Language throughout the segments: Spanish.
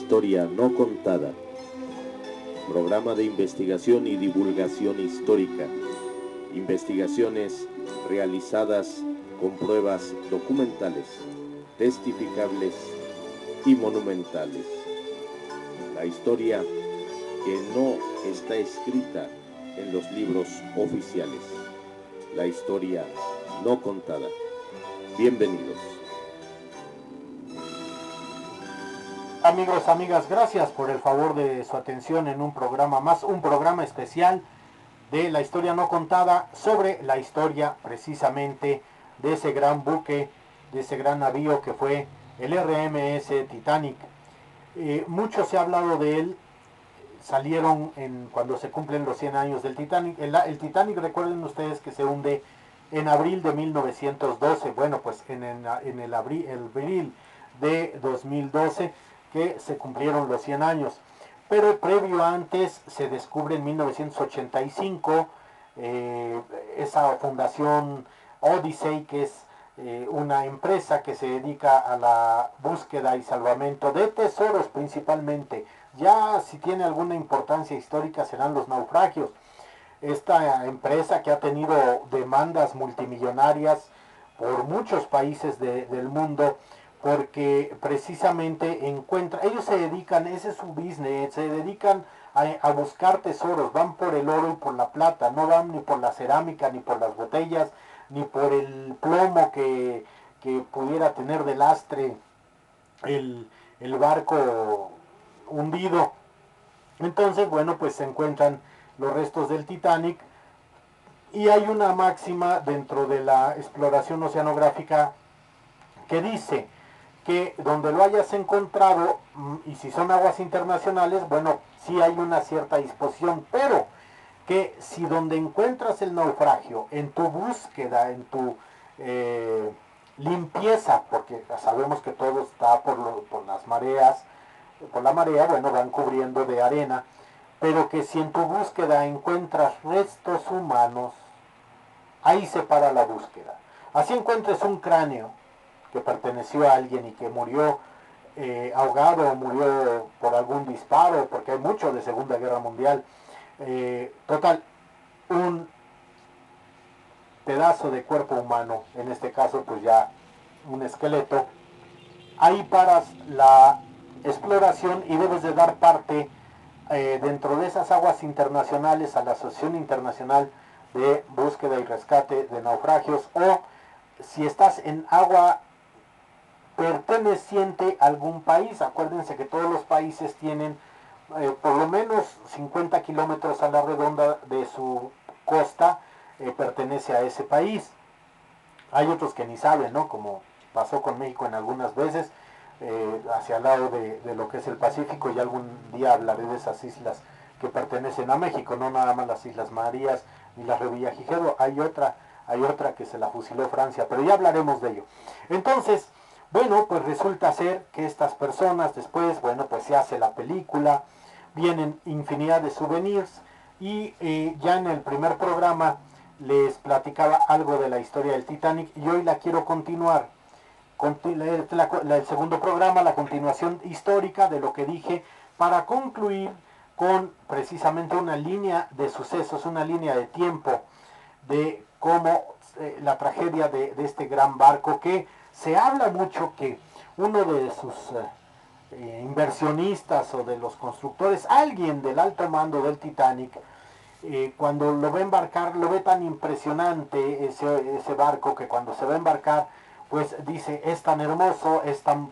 historia no contada. Programa de investigación y divulgación histórica. Investigaciones realizadas con pruebas documentales, testificables y monumentales. La historia que no está escrita en los libros oficiales. La historia no contada. Bienvenidos. Amigos, amigas, gracias por el favor de su atención en un programa más, un programa especial de la historia no contada, sobre la historia precisamente de ese gran buque, de ese gran navío que fue el RMS Titanic. Mucho se ha hablado de él. Salieron cuando se cumplen los 100 años del Titanic. El Titanic, recuerden ustedes que se hunde en abril de 1912. Bueno, pues en el abril de 2012 que se cumplieron los 100 años. Pero previo antes se descubre en 1985 esa fundación Odyssey, que es una empresa que se dedica a la búsqueda y salvamento de tesoros principalmente. Ya si tiene alguna importancia histórica serán los naufragios. Esta empresa que ha tenido demandas multimillonarias por muchos países del mundo, porque precisamente ellos se dedican, ese es su business, se dedican a buscar tesoros, van por el oro y por la plata, no van ni por la cerámica, ni por las botellas, ni por el plomo que pudiera tener de lastre el barco hundido. Entonces, bueno, pues se encuentran los restos del Titanic y hay una máxima dentro de la exploración oceanográfica que dice que donde lo hayas encontrado, y si son aguas internacionales, bueno, sí hay una cierta disposición, pero que si donde encuentras el naufragio, en tu búsqueda, en tu limpieza, porque sabemos que todo está por las mareas, por la marea, bueno, van cubriendo de arena, pero que si en tu búsqueda encuentras restos humanos, ahí se para la búsqueda. Así encuentres un cráneo que perteneció a alguien y que murió ahogado o murió por algún disparo, porque hay mucho de Segunda Guerra Mundial. Total, un pedazo de cuerpo humano, en este caso pues ya un esqueleto, ahí paras la exploración y debes de dar parte dentro de esas aguas internacionales a la Asociación Internacional de Búsqueda y Rescate de Naufragios, o si estás en agua perteneciente a algún país. Acuérdense que todos los países tienen por lo menos 50 kilómetros a la redonda de su costa, pertenece a ese país. Hay otros que ni saben, ¿no? Como pasó con México en algunas veces, hacia el lado de lo que es el Pacífico, y algún día hablaré de esas islas que pertenecen a México, no nada más las Islas Marías ni las Revillagigedo, hay otra que se la fusiló Francia, pero ya hablaremos de ello. Entonces, bueno, pues resulta ser que estas personas después, bueno, pues se hace la película, vienen infinidad de souvenirs, y ya en el primer programa les platicaba algo de la historia del Titanic, y hoy la quiero continuar. El segundo programa, la continuación histórica de lo que dije, para concluir con precisamente una línea de sucesos, una línea de tiempo de cómo la tragedia de este gran barco, que se habla mucho que uno de sus inversionistas o de los constructores, alguien del alto mando del Titanic, cuando lo ve embarcar, lo ve tan impresionante ese barco, que cuando se va a embarcar, pues dice, es tan hermoso, es tan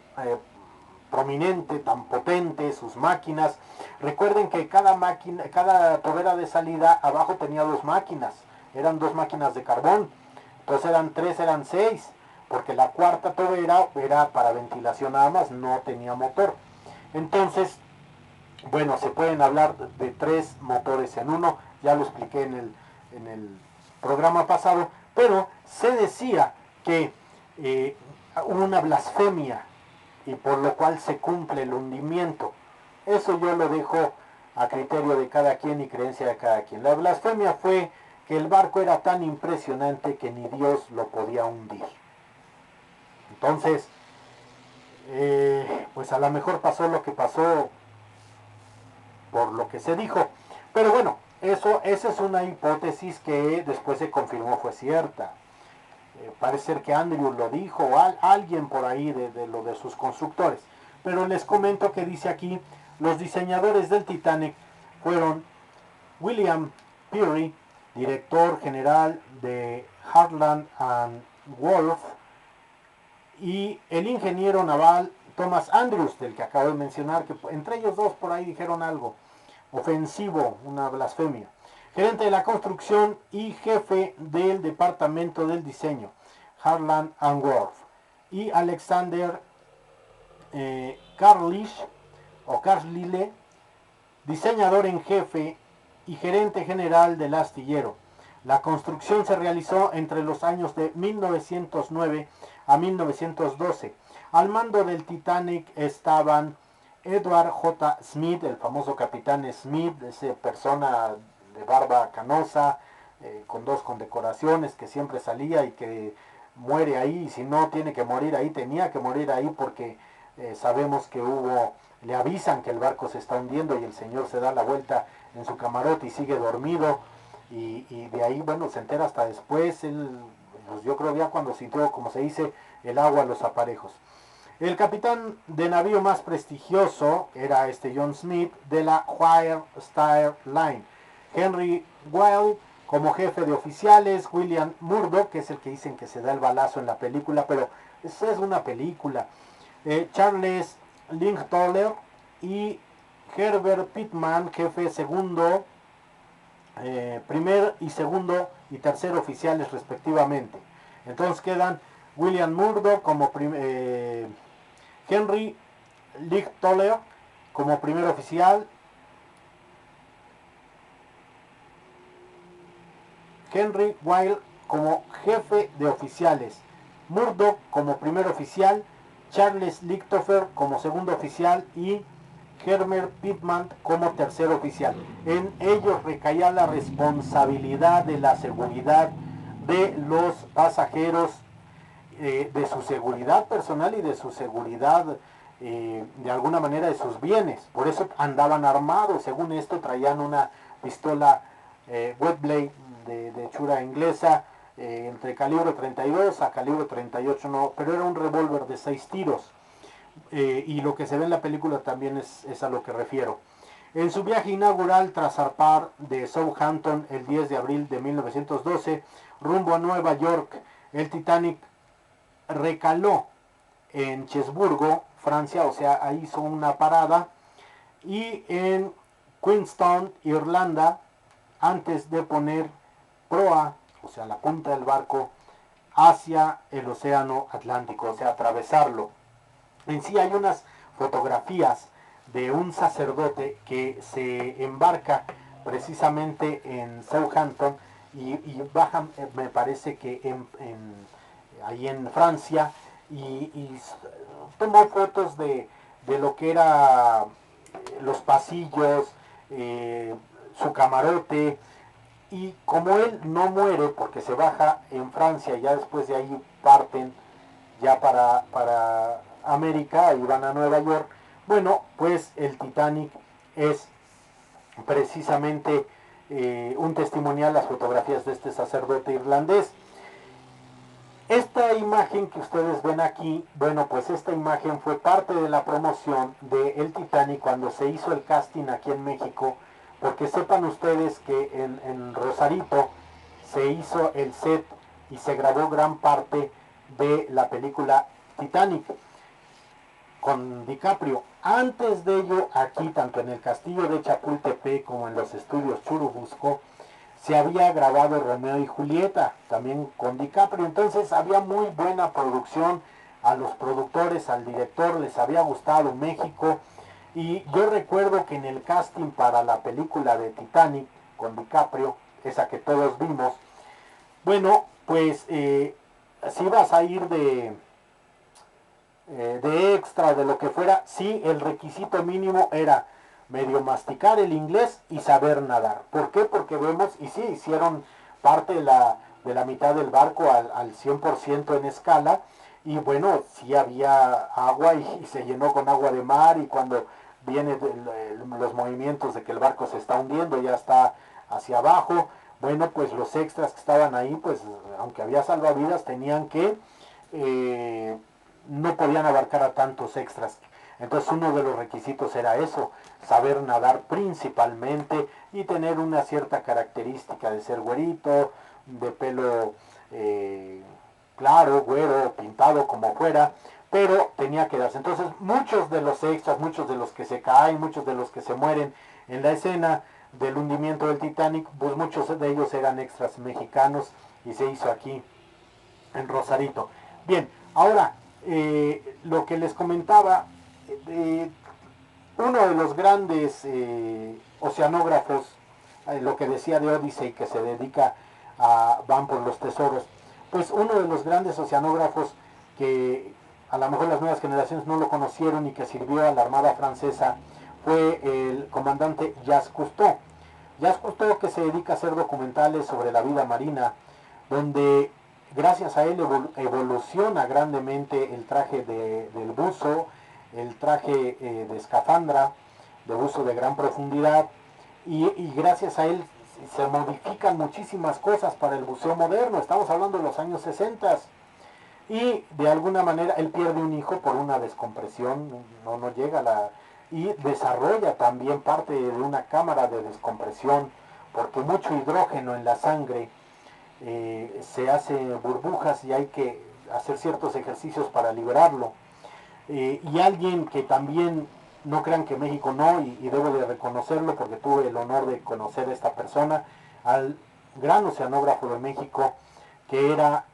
prominente, tan potente, sus máquinas. Recuerden que cada tobera de salida abajo tenía dos máquinas, eran dos máquinas de carbón, entonces eran tres, eran seis, porque la cuarta tobera era para ventilación nada más, no tenía motor. Entonces, bueno, se pueden hablar de tres motores en uno, ya lo expliqué en el programa pasado, pero se decía que hubo una blasfemia, y por lo cual se cumple el hundimiento. Eso yo lo dejo a criterio de cada quien y creencia de cada quien. La blasfemia fue que el barco era tan impresionante que ni Dios lo podía hundir. Entonces, pues a lo mejor pasó lo que pasó por lo que se dijo. Pero bueno, esa es una hipótesis que después se confirmó fue cierta. Parece ser que Andrew lo dijo, o alguien por ahí de lo de sus constructores. Pero les comento que dice aquí, los diseñadores del Titanic fueron William Peary, director general de Harland and Wolff, y el ingeniero naval Thomas Andrews, del que acabo de mencionar, que entre ellos dos por ahí dijeron algo ofensivo, una blasfemia. Gerente de la construcción y jefe del departamento del diseño, Harland and Wolff. Y Alexander Carlile, diseñador en jefe y gerente general del astillero. La construcción se realizó entre los años de 1909 a 1912. Al mando del Titanic estaban Edward J. Smith, el famoso capitán Smith, esa persona de barba canosa, con dos condecoraciones, que siempre salía y que muere ahí, y si no tiene que morir ahí, tenía que morir ahí porque sabemos que le avisan que el barco se está hundiendo y el señor se da la vuelta en su camarote y sigue dormido, y de ahí, bueno, se entera hasta después, pues yo creo ya cuando sintió, como se dice, el agua a los aparejos. El capitán de navío más prestigioso era John Smith, de la White Star Line. Henry Wilde como jefe de oficiales, William Murdoch, que es el que dicen que se da el balazo en la película, pero esa es una película. Charles Linktoller y Herbert Pittman, jefe segundo, primer y segundo y tercer oficiales respectivamente. Entonces quedan William Murdoch como Henry Linktoller como primer oficial, Henry Wilde como jefe de oficiales, Murdoch como primer oficial, Charles Licktofer como segundo oficial y Herbert Pittman como tercer oficial. En ellos recaía la responsabilidad de la seguridad de los pasajeros, de su seguridad personal y de su seguridad, de alguna manera, de sus bienes. Por eso andaban armados. Según esto, traían una pistola wet blade de hechura inglesa, entre calibre 32 a calibre 38, no, pero era un revólver de 6 tiros. Y lo que se ve en la película también es a lo que refiero. En su viaje inaugural tras zarpar de Southampton el 10 de abril de 1912 rumbo a Nueva York, el Titanic recaló en Cherburgo, Francia, o sea, ahí hizo una parada, y en Queenstown, Irlanda, antes de poner proa, o sea, la punta del barco, hacia el océano Atlántico, o sea, atravesarlo. En sí hay unas fotografías de un sacerdote que se embarca precisamente en Southampton y baja, me parece que ahí en Francia, y tomó fotos de lo que era los pasillos, su camarote, y como él no muere porque se baja en Francia, ya después de ahí parten ya para América y van a Nueva York. Bueno, pues el Titanic es precisamente un testimonial, las fotografías de este sacerdote irlandés. Esta imagen que ustedes ven aquí, bueno, pues esta imagen fue parte de la promoción de el Titanic cuando se hizo el casting aquí en México, porque sepan ustedes que en Rosarito se hizo el set y se grabó gran parte de la película Titanic con DiCaprio. Antes de ello, aquí, tanto en el castillo de Chapultepec como en los estudios Churubusco, se había grabado Romeo y Julieta, también con DiCaprio. Entonces había muy buena producción. A los productores, al director les había gustado México. Y yo recuerdo que en el casting para la película de Titanic con DiCaprio, esa que todos vimos, bueno, pues si vas a ir de extra, de lo que fuera, sí, el requisito mínimo era medio masticar el inglés y saber nadar. ¿Por qué? Porque vemos, y sí, hicieron parte de la mitad del barco al 100% en escala, y bueno, sí había agua y se llenó con agua de mar, y cuando vienen los movimientos de que el barco se está hundiendo, ya está hacia abajo, bueno, pues los extras que estaban ahí, pues aunque había salvavidas, tenían que, no podían abarcar a tantos extras. Entonces uno de los requisitos era eso, saber nadar principalmente y tener una cierta característica de ser güerito, de pelo claro, güero, pintado, como fuera, pero tenía que darse. Entonces muchos de los extras, muchos de los que se caen, muchos de los que se mueren en la escena del hundimiento del Titanic, pues muchos de ellos eran extras mexicanos y se hizo aquí en Rosarito. Bien, ahora lo que les comentaba, eh, uno de los grandes oceanógrafos, lo que decía de Odyssey, que se dedica a Van por los tesoros, pues uno de los grandes oceanógrafos que a lo mejor las nuevas generaciones no lo conocieron y que sirvió a la Armada Francesa fue el comandante Jacques Cousteau. Jacques Cousteau, que se dedica a hacer documentales sobre la vida marina, donde gracias a él evoluciona grandemente el traje del buzo, el traje de escafandra, de buzo de gran profundidad, y gracias a él se modifican muchísimas cosas para el buceo moderno. Estamos hablando de los años 60, y de alguna manera él pierde un hijo por una descompresión, no llega a la... y desarrolla también parte de una cámara de descompresión, porque mucho hidrógeno en la sangre se hace burbujas y hay que hacer ciertos ejercicios para liberarlo. Y alguien que también, no crean que México no, y debo de reconocerlo porque tuve el honor de conocer a esta persona, al gran oceanógrafo de México, que era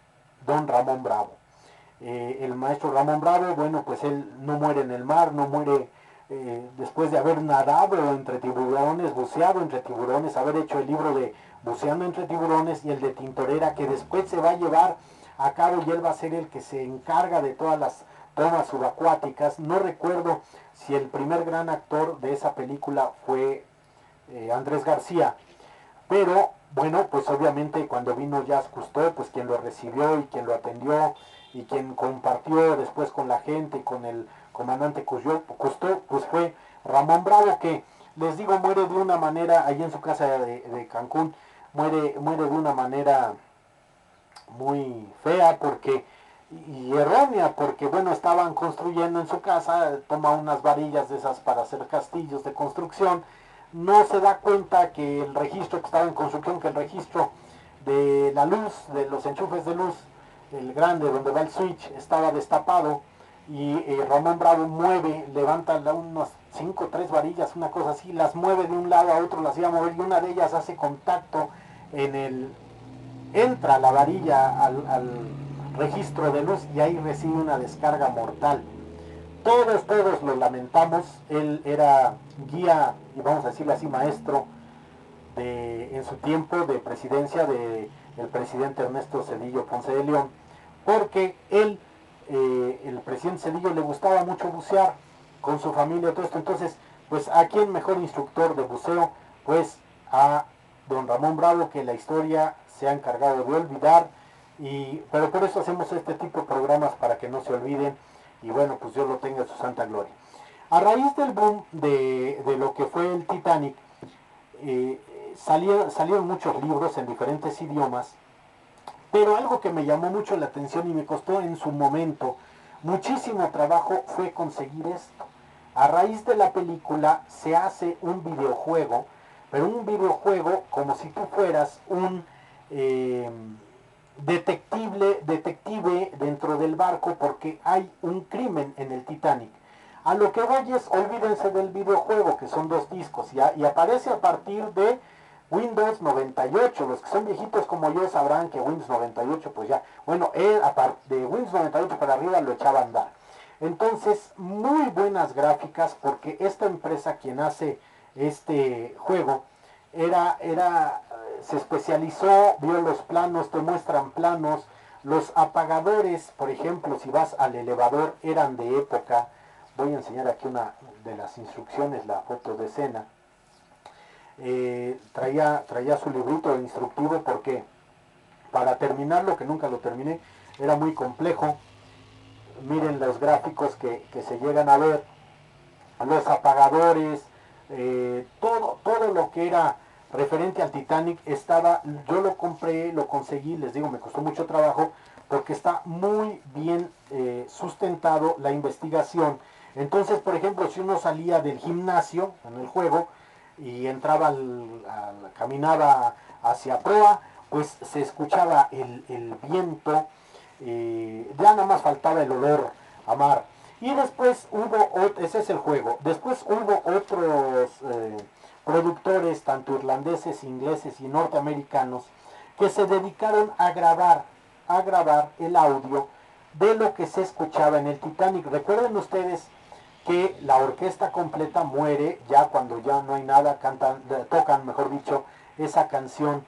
don Ramón Bravo. El maestro Ramón Bravo, bueno, pues él no muere en el mar, no muere después de haber nadado entre tiburones, buceado entre tiburones, haber hecho el libro de Buceando entre tiburones y el de Tintorera, que después se va a llevar a cabo, y él va a ser el que se encarga de todas las tomas subacuáticas. No recuerdo si el primer gran actor de esa película fue Andrés García, pero bueno, pues obviamente cuando vino Jacques Cousteau, pues quien lo recibió y quien lo atendió y quien compartió después con la gente y con el comandante Cousteau, pues fue Ramón Bravo, que les digo, muere de una manera, allí en su casa de Cancún, muere de una manera muy fea, porque y errónea, porque bueno, estaban construyendo en su casa, toma unas varillas de esas para hacer castillos de construcción, no se da cuenta que el registro que estaba en construcción, que el registro de la luz, de los enchufes de luz, el grande donde va el switch, estaba destapado, y Ramón Bravo mueve, levanta unas 5 o 3 varillas, una cosa así, las mueve de un lado a otro, las iba a mover, y una de ellas hace contacto en el... entra la varilla al registro de luz y ahí recibe una descarga mortal. Todos lo lamentamos. Él era guía, y vamos a decirlo así, maestro en su tiempo de presidencia del presidente Ernesto Zedillo Ponce de León, porque él, el presidente Zedillo, le gustaba mucho bucear con su familia y todo esto. Entonces, pues a quién mejor instructor de buceo, pues a don Ramón Bravo, que la historia se ha encargado de olvidar, pero por eso hacemos este tipo de programas, para que no se olviden, y bueno, pues Dios lo tenga en su santa gloria. A raíz del boom de lo que fue el Titanic, salieron muchos libros en diferentes idiomas, pero algo que me llamó mucho la atención y me costó en su momento muchísimo trabajo fue conseguir esto. A raíz de la película se hace un videojuego, pero un videojuego como si tú fueras un detective dentro del barco, porque hay un crimen en el Titanic. A lo que voy es, olvídense del videojuego, que son 2 discos, y aparece a partir de Windows 98. Los que son viejitos como yo sabrán que Windows 98, pues ya, bueno, de Windows 98 para arriba lo echaba a andar. Entonces, muy buenas gráficas, porque esta empresa, quien hace este juego, se especializó, vio los planos, te muestran planos, los apagadores, por ejemplo, si vas al elevador, eran de época. Voy a enseñar aquí una de las instrucciones, la foto de escena. Traía su librito instructivo, porque para terminarlo, que nunca lo terminé, era muy complejo. miren los gráficos que se llegan a ver, los apagadores, todo lo que era referente al Titanic estaba, yo lo compré, lo conseguí, les digo, me costó mucho trabajo, porque está muy bien sustentado la investigación. Entonces, por ejemplo, si uno salía del gimnasio en el juego y entraba, caminaba hacia proa, pues se escuchaba el viento, ya nada más faltaba el olor a mar. Y después ese es el juego, después hubo otros productores, tanto irlandeses, ingleses y norteamericanos, que se dedicaron a grabar el audio de lo que se escuchaba en el Titanic. Recuerden ustedes que la orquesta completa muere ya cuando ya no hay nada, tocan, mejor dicho, esa canción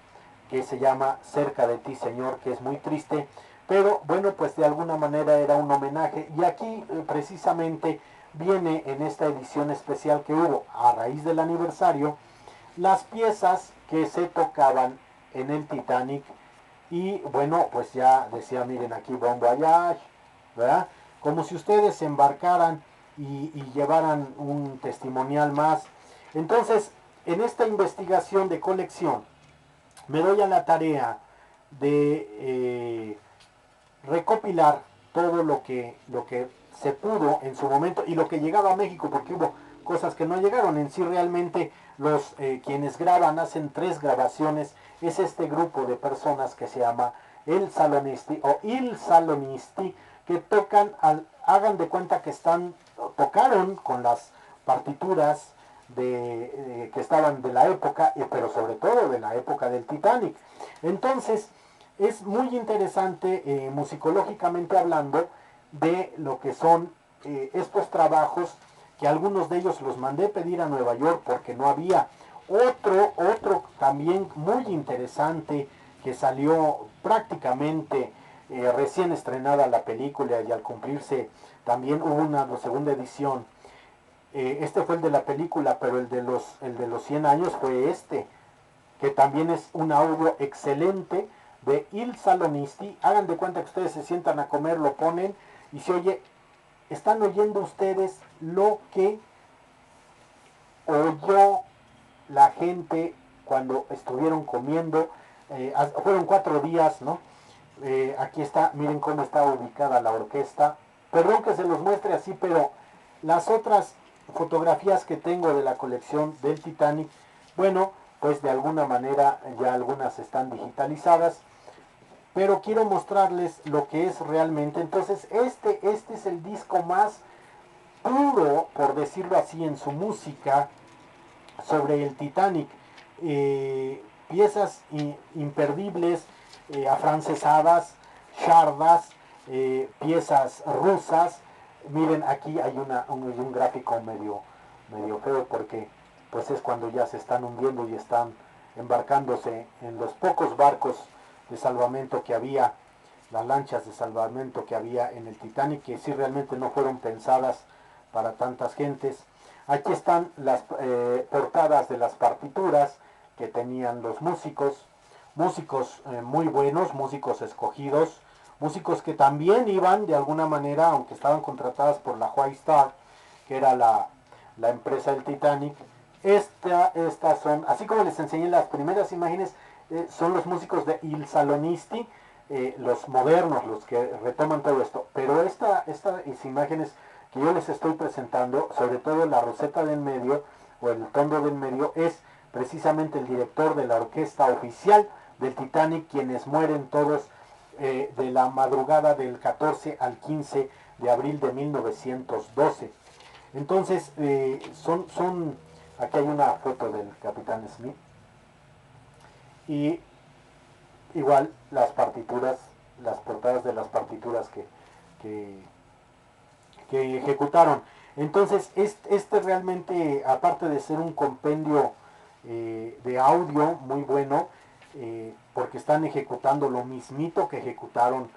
que se llama Cerca de ti, Señor, que es muy triste, pero bueno, pues de alguna manera era un homenaje. Y aquí precisamente viene en esta edición especial que hubo a raíz del aniversario las piezas que se tocaban en el Titanic. Y bueno, pues ya decía, miren aquí Bon Voyage, ¿verdad? Como si ustedes se embarcaran y llevaran un testimonial más. Entonces, en esta investigación de colección, me doy a la tarea de recopilar todo lo que se pudo en su momento y lo que llegaba a México, porque hubo cosas que no llegaron. En sí realmente los quienes graban, hacen 3 grabaciones, es este grupo de personas que se llama El Salonisti o Il Salonisti, que tocan, hagan de cuenta que tocaron con las partituras que estaban de la época, pero sobre todo de la época del Titanic. Entonces, es muy interesante musicológicamente hablando de lo que son estos trabajos, que algunos de ellos los mandé pedir a Nueva York porque no había. Otro también muy interesante que salió prácticamente recién estrenada la película, y al cumplirse también hubo una segunda edición. Este fue el de la película, pero el de los 100 años fue este, que también es un audio excelente de Il Salonisti. Hagan de cuenta que ustedes se sientan a comer, lo ponen y se oye, están oyendo ustedes lo que oyó la gente cuando estuvieron comiendo. Fueron 4 días, ¿no? Aquí está, miren cómo está ubicada la orquesta. Perdón que se los muestre así, pero las otras fotografías que tengo de la colección del Titanic, bueno, pues de alguna manera ya algunas están digitalizadas, pero quiero mostrarles lo que es realmente. Entonces este es el disco más puro, por decirlo así, en su música sobre el Titanic. Piezas imperdibles, afrancesadas, chardas, piezas rusas. Miren, aquí hay un gráfico medio feo, porque pues es cuando ya se están hundiendo y están embarcándose en los pocos barcos de salvamento que había, las lanchas de salvamento que había en el Titanic, que sí realmente no fueron pensadas para tantas gentes. Aquí están las portadas de las partituras que tenían los músicos muy buenos, músicos escogidos, músicos que también iban de alguna manera, aunque estaban contratadas por la White Star, que era la empresa del Titanic. Estas son, así como les enseñé las primeras imágenes, son los músicos de Il Salonisti, los modernos, los que retoman todo esto. Pero estas imágenes que yo les estoy presentando, sobre todo la roseta del medio o el tondo del medio, es precisamente el director de la orquesta oficial del Titanic, quienes mueren todos de la madrugada del 14 al 15 de abril de 1912. Entonces, aquí hay una foto del Capitán Smith, y igual las partituras, las portadas de las partituras que ejecutaron. Entonces, este realmente, aparte de ser un compendio de audio muy bueno, porque están ejecutando lo mismito que ejecutaron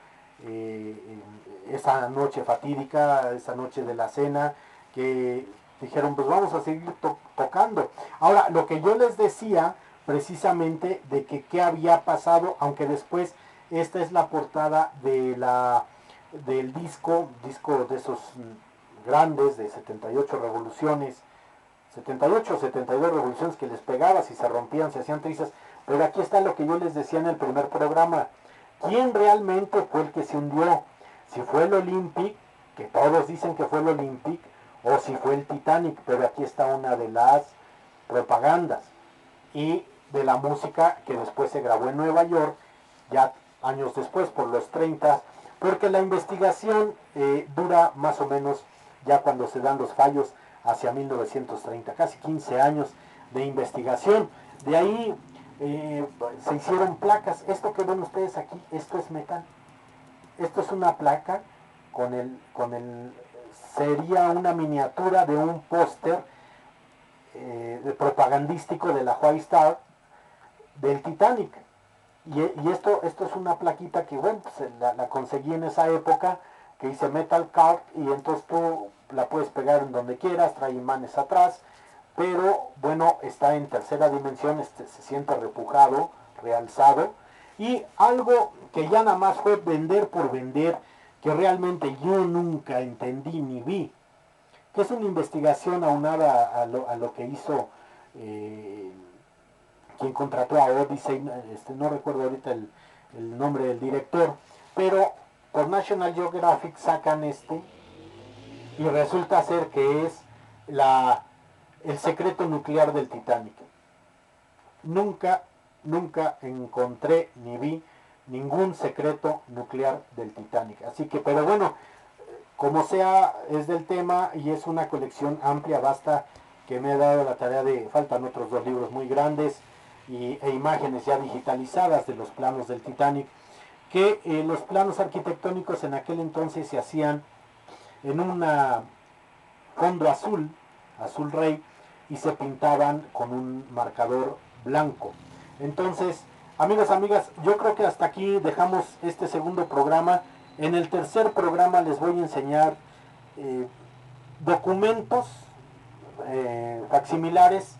esa noche fatídica, esa noche de la cena, que dijeron, pues vamos a seguir tocando. Ahora, lo que yo les decía precisamente de que qué había pasado, aunque después esta es la portada de la del disco de esos grandes de 78 revoluciones, 78 o 72 revoluciones que les pegabas y se rompían, se hacían trizas. Pero aquí está lo que yo les decía en el primer programa. ¿Quién realmente fue el que se hundió? Si fue el Olympic, que todos dicen que fue el Olympic, o si fue el Titanic, pero aquí está una de las propagandas. Y de la música que después se grabó en Nueva York, ya años después, por los 30, porque la investigación dura más o menos, ya cuando se dan los fallos, hacia 1930, casi 15 años de investigación. De ahí se hicieron placas. Esto que ven ustedes aquí, esto es metal. Esto es una placa sería una miniatura de un póster propagandístico de la White Star del Titanic. Y esto es una plaquita que, bueno, pues la conseguí en esa época, que dice Metal Card, y entonces tú la puedes pegar en donde quieras, trae imanes atrás, pero bueno, está en tercera dimensión, se siente repujado, realzado, y algo que ya nada más fue vender por vender, que realmente yo nunca entendí ni vi, que es una investigación aunada a lo que hizo quien contrató a Odyssey, no recuerdo ahorita el nombre del director, pero por National Geographic sacan y resulta ser que es el secreto nuclear del Titanic. Nunca encontré ni vi ningún secreto nuclear del Titanic. Así que, pero bueno, como sea, es del tema y es una colección amplia, basta, que me he dado la tarea faltan otros 2 libros muy grandes e imágenes ya digitalizadas de los planos del Titanic, que los planos arquitectónicos en aquel entonces se hacían en un fondo azul rey, y se pintaban con un marcador blanco. Entonces, amigos, amigas, yo creo que hasta aquí dejamos este segundo programa. En el tercer programa les voy a enseñar documentos facsimilares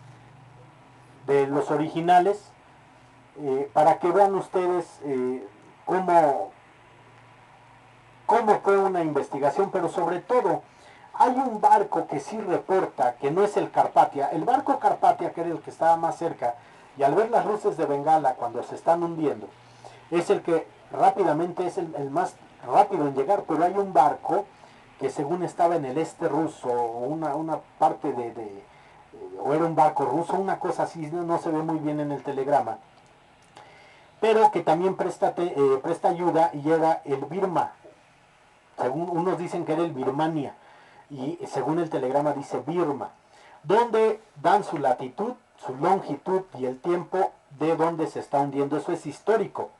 de los originales, para que vean ustedes cómo fue una investigación, pero sobre todo hay un barco que sí reporta, que no es el Carpathia. El barco Carpathia, que era el que estaba más cerca, y al ver las luces de Bengala cuando se están hundiendo, es el que rápidamente es el más rápido en llegar, pero hay un barco que según estaba en el este ruso, o una parte o era un barco ruso, una cosa así, no se ve muy bien en el telegrama, pero que también presta ayuda, y llega el Birma. Según unos dicen que era el Birmania, y según el telegrama dice Birma, donde dan su latitud, su longitud y el tiempo de donde se está hundiendo. Eso es histórico.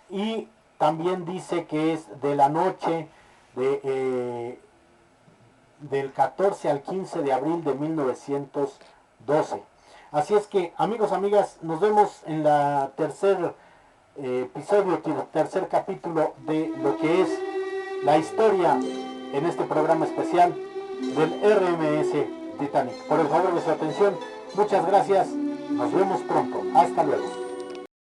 Y también dice que es de la noche del 14 al 15 de abril de 1912. Así es que, amigos, amigas, nos vemos en la tercer episodio, tercer capítulo de lo que es la historia en este programa especial del RMS Titanic. Por el favor de su atención, muchas gracias, nos vemos pronto, hasta luego.